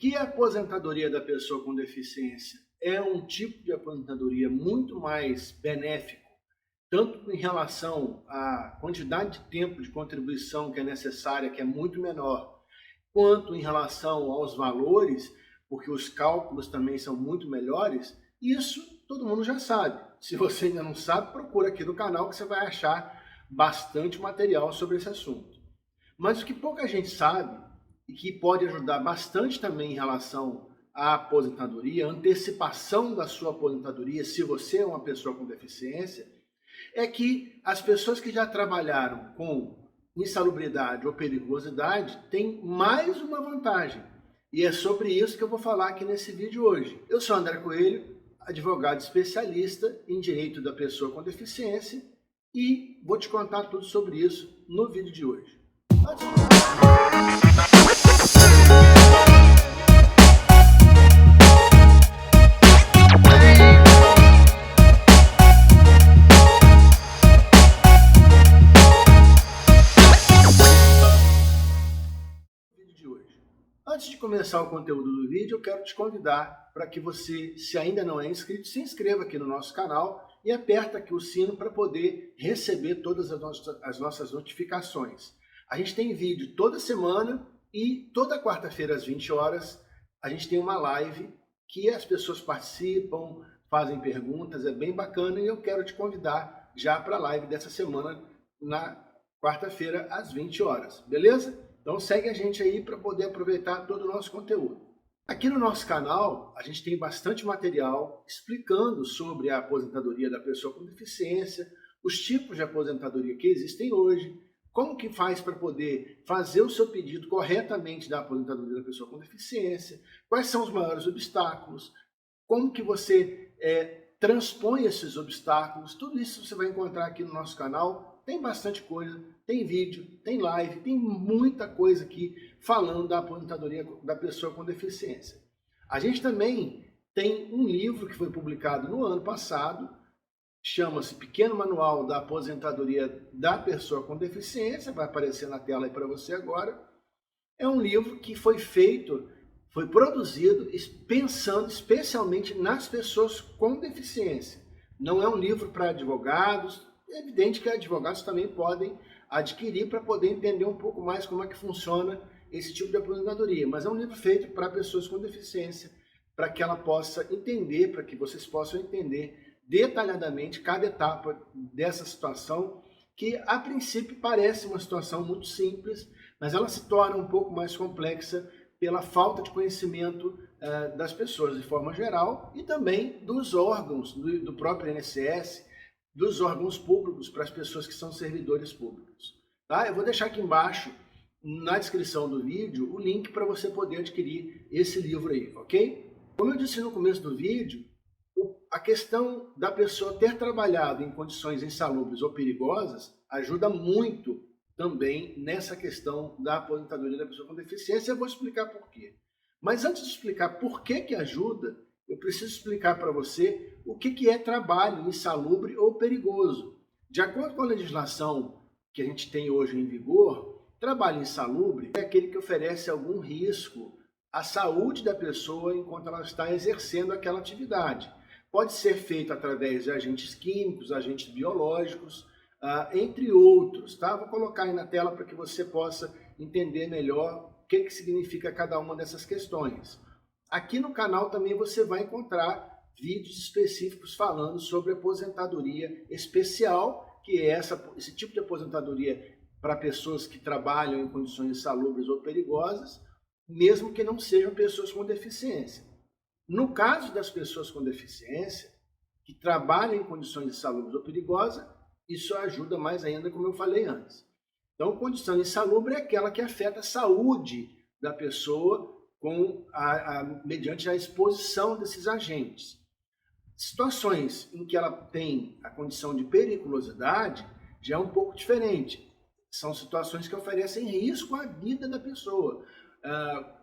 que a aposentadoria da pessoa com deficiência é um tipo de aposentadoria muito mais benéfico, tanto em relação à quantidade de tempo de contribuição que é necessária, que é muito menor, quanto em relação aos valores, porque os cálculos também são muito melhores, isso todo mundo já sabe. Se você ainda não sabe, procura aqui no canal que você vai achar bastante material sobre esse assunto. Mas o que pouca gente sabe, e que pode ajudar bastante também em relação à aposentadoria, a antecipação da sua aposentadoria, se você é uma pessoa com deficiência, é que as pessoas que já trabalharam com insalubridade ou periculosidade têm mais uma vantagem. E é sobre isso que eu vou falar aqui nesse vídeo hoje. Eu sou André Coelho, advogado especialista em direito da pessoa com deficiência, e vou te contar tudo sobre isso no vídeo de hoje. Antes de começar o conteúdo do vídeo, eu quero te convidar para que você, se ainda não é inscrito, se inscreva aqui no nosso canal e aperta aqui o sino para poder receber todas as nossas notificações. A gente tem vídeo toda semana e toda quarta-feira às 20 horas a gente tem uma live que as pessoas participam, fazem perguntas, é bem bacana, e eu quero te convidar já para a live dessa semana na quarta-feira às 20 horas, beleza? Então segue a gente aí para poder aproveitar todo o nosso conteúdo. Aqui no nosso canal, a gente tem bastante material explicando sobre a aposentadoria da pessoa com deficiência, os tipos de aposentadoria que existem hoje, como que faz para poder fazer o seu pedido corretamente da aposentadoria da pessoa com deficiência, quais são os maiores obstáculos, como que você transpõe esses obstáculos, tudo isso você vai encontrar aqui no nosso canal. Tem bastante coisa, tem vídeo, tem live, tem muita coisa aqui falando da aposentadoria da pessoa com deficiência. A gente também tem um livro que foi publicado no ano passado, chama-se Pequeno Manual da Aposentadoria da Pessoa com Deficiência, vai aparecer na tela aí para você agora. É um livro que foi produzido pensando especialmente nas pessoas com deficiência. Não é um livro para advogados. É evidente que advogados também podem adquirir para poder entender um pouco mais como é que funciona esse tipo de aposentadoria. Mas é um livro feito para pessoas com deficiência, para que ela possa entender, para que vocês possam entender detalhadamente cada etapa dessa situação, que a princípio parece uma situação muito simples, mas ela se torna um pouco mais complexa pela falta de conhecimento das pessoas de forma geral e também dos órgãos do próprio INSS, dos órgãos públicos para as pessoas que são servidores públicos. Tá? Eu vou deixar aqui embaixo, na descrição do vídeo, o link para você poder adquirir esse livro aí, ok? Como eu disse no começo do vídeo, a questão da pessoa ter trabalhado em condições insalubres ou perigosas ajuda muito também nessa questão da aposentadoria da pessoa com deficiência. Eu vou explicar por quê. Mas antes de explicar por que ajuda, eu preciso explicar para você o que é trabalho insalubre ou perigoso. De acordo com a legislação que a gente tem hoje em vigor, trabalho insalubre é aquele que oferece algum risco à saúde da pessoa enquanto ela está exercendo aquela atividade. Pode ser feito através de agentes químicos, agentes biológicos, entre outros. Tá? Vou colocar aí na tela para que você possa entender melhor o que significa cada uma dessas questões. Aqui no canal também você vai encontrar vídeos específicos falando sobre aposentadoria especial, que é esse tipo de aposentadoria para pessoas que trabalham em condições insalubres ou perigosas, mesmo que não sejam pessoas com deficiência. No caso das pessoas com deficiência, que trabalham em condições insalubres ou perigosas, isso ajuda mais ainda, como eu falei antes. Então, condição insalubre é aquela que afeta a saúde da pessoa mediante a exposição desses agentes. Situações em que ela tem a condição de periculosidade já é um pouco diferente. São situações que oferecem risco à vida da pessoa,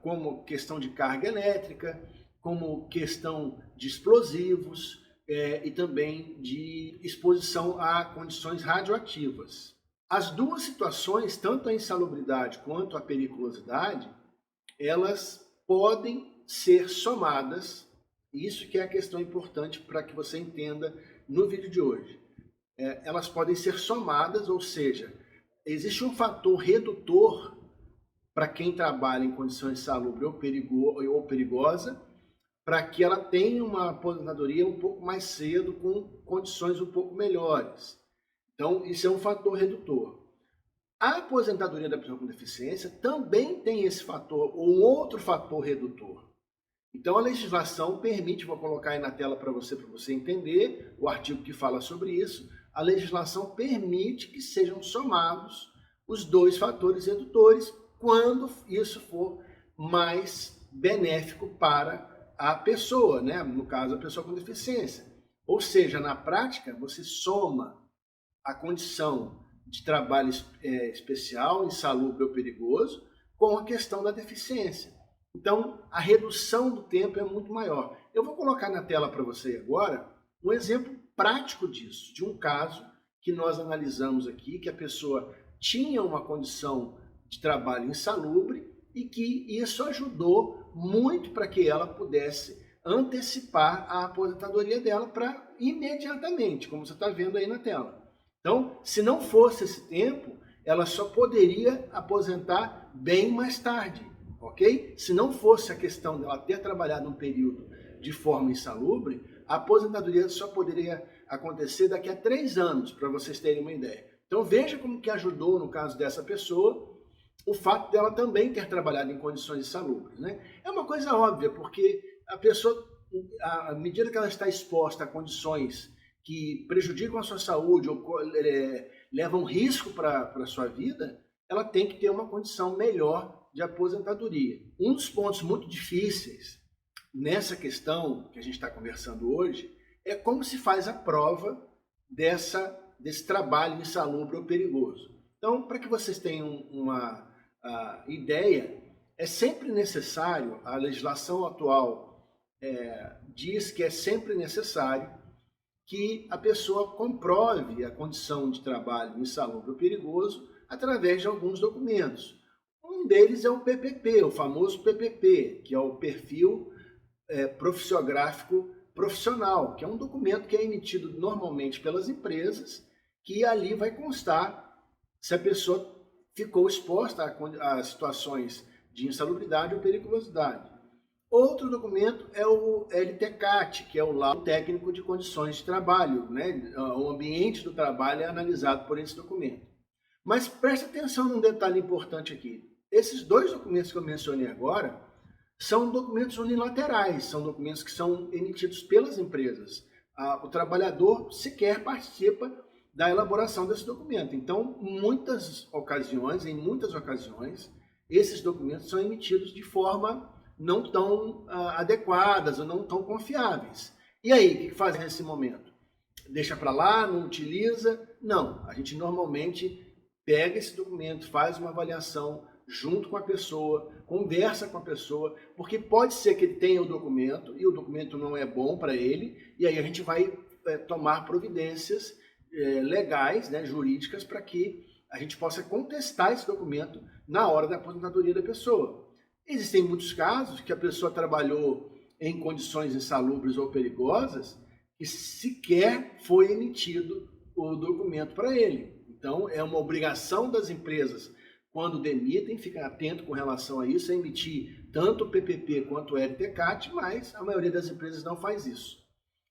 como questão de carga elétrica, como questão de explosivos e também de exposição a condições radioativas. As duas situações, tanto a insalubridade quanto a periculosidade, elas podem ser somadas, isso que é a questão importante para que você entenda no vídeo de hoje. Elas podem ser somadas, ou seja, existe um fator redutor para quem trabalha em condições salubres ou perigosa, para que ela tenha uma aposentadoria um pouco mais cedo, com condições um pouco melhores. Então, isso é um fator redutor. A aposentadoria da pessoa com deficiência também tem esse fator, ou um outro fator redutor. Então, a legislação permite, vou colocar aí na tela para você entender, o artigo que fala sobre isso, a legislação permite que sejam somados os dois fatores redutores quando isso for mais benéfico para a pessoa, né? No caso, a pessoa com deficiência. Ou seja, na prática, você soma a condição de trabalho especial, insalubre ou perigoso, com a questão da deficiência. Então, a redução do tempo é muito maior. Eu vou colocar na tela para você agora um exemplo prático disso, de um caso que nós analisamos aqui, que a pessoa tinha uma condição de trabalho insalubre e que isso ajudou muito para que ela pudesse antecipar a aposentadoria dela para imediatamente, como você está vendo aí na tela. Então, se não fosse esse tempo, ela só poderia aposentar bem mais tarde, ok? Se não fosse a questão dela ter trabalhado um período de forma insalubre, a aposentadoria só poderia acontecer daqui a 3 anos, para vocês terem uma ideia. Então, veja como que ajudou, no caso dessa pessoa, o fato dela também ter trabalhado em condições insalubres, né? É uma coisa óbvia, porque a pessoa, à medida que ela está exposta a condições que prejudicam a sua saúde ou levam risco para a sua vida, ela tem que ter uma condição melhor de aposentadoria. Um dos pontos muito difíceis nessa questão que a gente está conversando hoje é como se faz a prova desse trabalho insalubre ou perigoso. Então, para que vocês tenham uma ideia, é sempre necessário, a legislação atual diz que é sempre necessário que a pessoa comprove a condição de trabalho insalubre ou perigoso através de alguns documentos. Um deles é o PPP, o famoso PPP, que é o Perfil Profissiográfico Profissional, que é um documento que é emitido normalmente pelas empresas, que ali vai constar se a pessoa ficou exposta a situações de insalubridade ou periculosidade. Outro documento é o LTCAT, que é o Laudo Técnico de Condições de Trabalho, né? O ambiente do trabalho é analisado por esse documento. Mas preste atenção num detalhe importante aqui. Esses dois documentos que eu mencionei agora são documentos unilaterais, são documentos que são emitidos pelas empresas. O trabalhador sequer participa da elaboração desse documento. Então, em muitas ocasiões, esses documentos são emitidos de forma não tão adequadas ou não tão confiáveis. E aí, o que faz nesse momento? Deixa para lá, não utiliza? Não, a gente normalmente pega esse documento, faz uma avaliação junto com a pessoa, conversa com a pessoa, porque pode ser que ele tenha o documento e o documento não é bom para ele, e aí a gente vai tomar providências legais, né, jurídicas, para que a gente possa contestar esse documento na hora da aposentadoria da pessoa. Existem muitos casos que a pessoa trabalhou em condições insalubres ou perigosas e sequer foi emitido o documento para ele. Então, é uma obrigação das empresas, quando demitem, ficar atento com relação a isso, a emitir tanto o PPP quanto o LTCAT, mas a maioria das empresas não faz isso.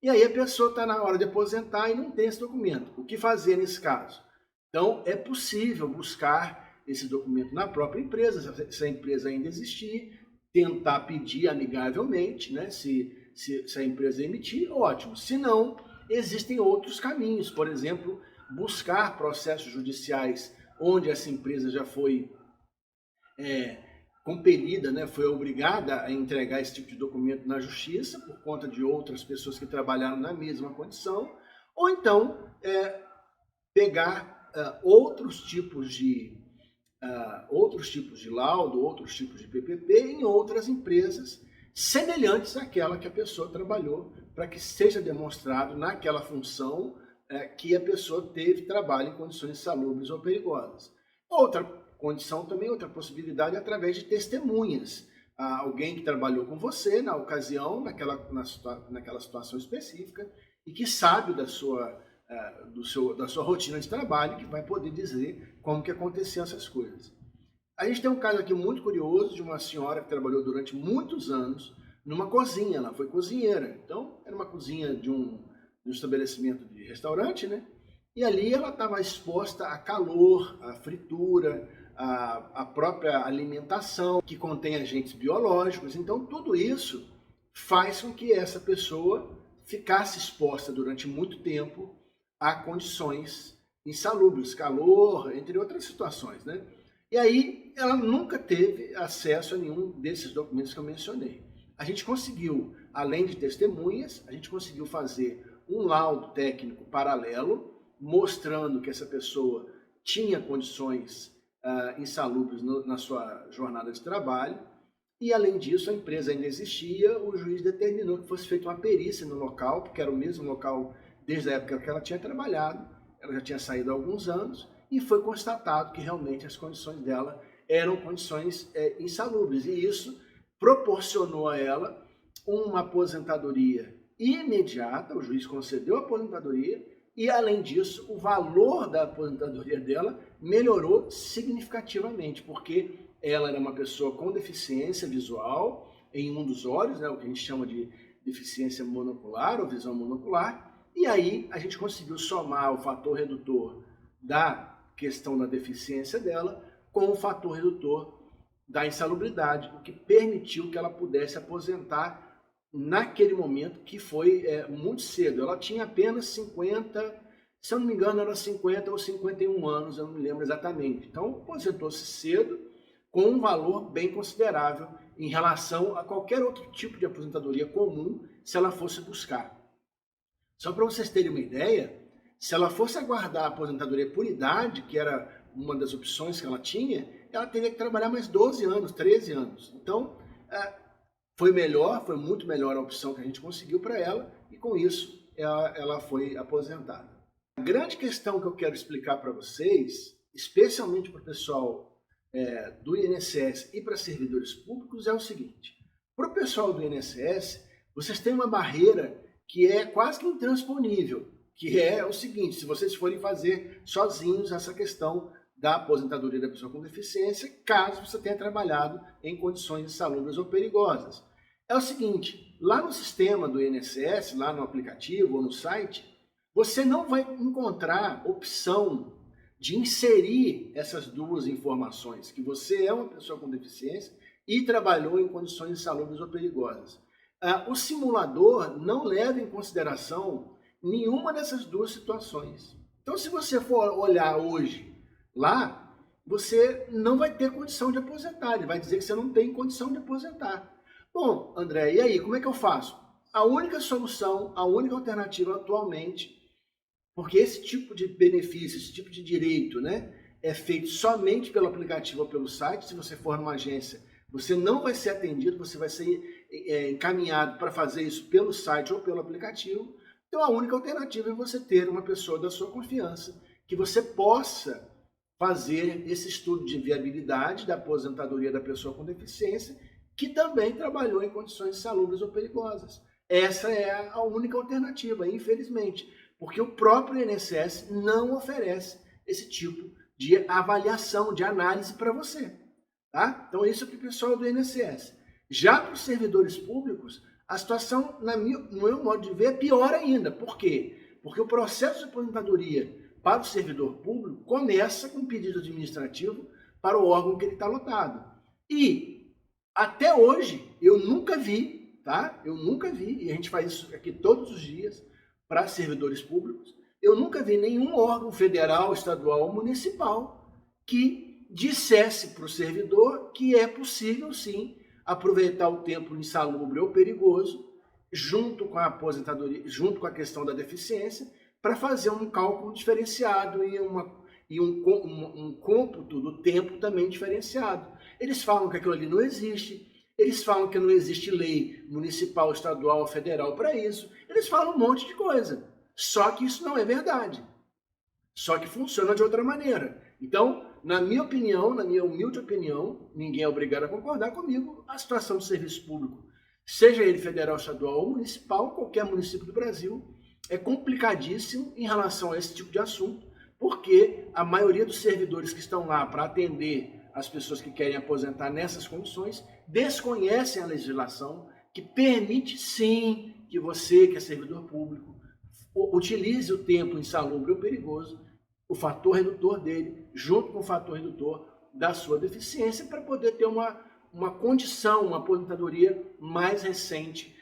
E aí a pessoa está na hora de aposentar e não tem esse documento. O que fazer nesse caso? Então, é possível buscar esse documento na própria empresa, se a empresa ainda existir, tentar pedir amigavelmente, né? Se a empresa emitir, ótimo. Se não, existem outros caminhos. Por exemplo, buscar processos judiciais onde essa empresa já foi compelida, né, foi obrigada a entregar esse tipo de documento na justiça por conta de outras pessoas que trabalharam na mesma condição, ou então pegar outros tipos de laudo, outros tipos de PPP em outras empresas semelhantes àquela que a pessoa trabalhou, para que seja demonstrado naquela função que a pessoa teve trabalho em condições insalubres ou perigosas. Outra condição também, outra possibilidade, é através de testemunhas. alguém que trabalhou com você na ocasião, naquela situação específica, e que sabe da sua rotina de trabalho, que vai poder dizer como que aconteciam essas coisas. A gente tem um caso aqui muito curioso de uma senhora que trabalhou durante muitos anos numa cozinha, ela foi cozinheira. Então, era uma cozinha de um estabelecimento de restaurante, né? E ali ela estava exposta a calor, a fritura, a própria alimentação, que contém agentes biológicos. Então, tudo isso faz com que essa pessoa ficasse exposta durante muito tempo a condições insalubres, calor, entre outras situações, né? E aí ela nunca teve acesso a nenhum desses documentos que eu mencionei. A gente conseguiu, além de testemunhas, a gente conseguiu fazer um laudo técnico paralelo, mostrando que essa pessoa tinha condições insalubres na sua jornada de trabalho. E, além disso, a empresa ainda existia, o juiz determinou que fosse feita uma perícia no local, porque era o mesmo local desde a época que ela tinha trabalhado, ela já tinha saído há alguns anos, e foi constatado que realmente as condições dela eram condições insalubres. E isso proporcionou a ela uma aposentadoria imediata, o juiz concedeu a aposentadoria, e, além disso, o valor da aposentadoria dela melhorou significativamente, porque ela era uma pessoa com deficiência visual em um dos olhos, né, o que a gente chama de deficiência monocular ou visão monocular, e aí a gente conseguiu somar o fator redutor da questão da deficiência dela com o fator redutor da insalubridade, o que permitiu que ela pudesse aposentar naquele momento, que foi muito cedo. Ela tinha apenas 50, se eu não me engano, era 50 ou 51 anos, eu não me lembro exatamente. Então, aposentou-se cedo, com um valor bem considerável em relação a qualquer outro tipo de aposentadoria comum, se ela fosse buscar. Só para vocês terem uma ideia, se ela fosse aguardar a aposentadoria por idade, que era uma das opções que ela tinha, ela teria que trabalhar mais 12 anos, 13 anos. Então, foi muito melhor a opção que a gente conseguiu para ela, e com isso ela foi aposentada. A grande questão que eu quero explicar para vocês, especialmente para o pessoal do INSS e para servidores públicos, é o seguinte: para o pessoal do INSS, vocês têm uma barreira que é quase que intransponível, que é o seguinte: se vocês forem fazer sozinhos essa questão da aposentadoria da pessoa com deficiência, caso você tenha trabalhado em condições insalubres ou perigosas. É o seguinte, lá no sistema do INSS, lá no aplicativo ou no site, você não vai encontrar opção de inserir essas duas informações, que você é uma pessoa com deficiência e trabalhou em condições insalubres ou perigosas. O simulador não leva em consideração nenhuma dessas duas situações. Então, se você for olhar hoje lá, você não vai ter condição de aposentar, ele vai dizer que você não tem condição de aposentar. Bom, André, e aí, como é que eu faço? A única solução, a única alternativa atualmente, porque esse tipo de benefício, esse tipo de direito, né, é feito somente pelo aplicativo ou pelo site. Se você for numa agência, você não vai ser atendido, você vai ser encaminhado para fazer isso pelo site ou pelo aplicativo. Então, a única alternativa é você ter uma pessoa da sua confiança, que você possa fazer esse estudo de viabilidade da aposentadoria da pessoa com deficiência, que também trabalhou em condições insalubres ou perigosas. Essa é a única alternativa, infelizmente, porque o próprio INSS não oferece esse tipo de avaliação, de análise para você. Tá? Então, isso é para o pessoal do INSS. Já para os servidores públicos, a situação, no meu modo de ver, é pior ainda. Por quê? Porque o processo de aposentadoria para o servidor público começa com um pedido administrativo para o órgão que ele está lotado. E, até hoje, eu nunca vi, tá? Eu nunca vi, e a gente faz isso aqui todos os dias para servidores públicos, eu nunca vi nenhum órgão federal, estadual ou municipal que dissesse para o servidor que é possível, sim, aproveitar o tempo insalubre ou perigoso, junto com a aposentadoria, junto com a questão da deficiência, para fazer um cálculo diferenciado e um cômputo do tempo também diferenciado. Eles falam que aquilo ali não existe, eles falam que não existe lei municipal, estadual ou federal para isso, eles falam um monte de coisa. Só que isso não é verdade. Só que funciona de outra maneira. Então, na minha opinião, na minha humilde opinião, ninguém é obrigado a concordar comigo, a situação do serviço público, seja ele federal, estadual ou municipal, qualquer município do Brasil, é complicadíssimo em relação a esse tipo de assunto, porque a maioria dos servidores que estão lá para atender as pessoas que querem aposentar nessas condições desconhecem a legislação que permite sim que você, que é servidor público, utilize o tempo insalubre ou perigoso, o fator redutor dele, junto com o fator redutor da sua deficiência, para poder ter uma condição, uma aposentadoria mais recente,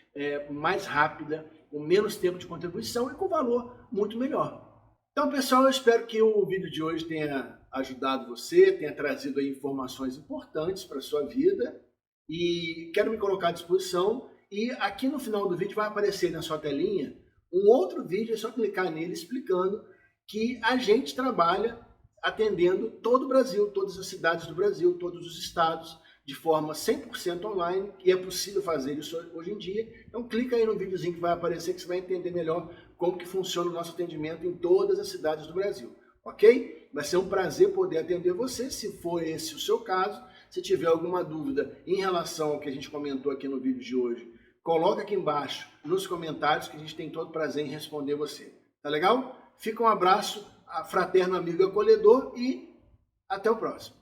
mais rápida, com menos tempo de contribuição e com valor muito melhor. Então, pessoal, eu espero que o vídeo de hoje tenha ajudado você, tenha trazido aí informações importantes para a sua vida, e quero me colocar à disposição. E aqui no final do vídeo vai aparecer na sua telinha um outro vídeo, é só clicar nele explicando que a gente trabalha atendendo todo o Brasil, todas as cidades do Brasil, todos os estados, de forma 100% online, e é possível fazer isso hoje em dia. Então clica aí no videozinho que vai aparecer, que você vai entender melhor como que funciona o nosso atendimento em todas as cidades do Brasil, ok? Vai ser um prazer poder atender você, se for esse o seu caso. Se tiver alguma dúvida em relação ao que a gente comentou aqui no vídeo de hoje, coloca aqui embaixo nos comentários que a gente tem todo prazer em responder você. Tá legal? Fica um abraço, fraterno, amigo e acolhedor, e até o próximo.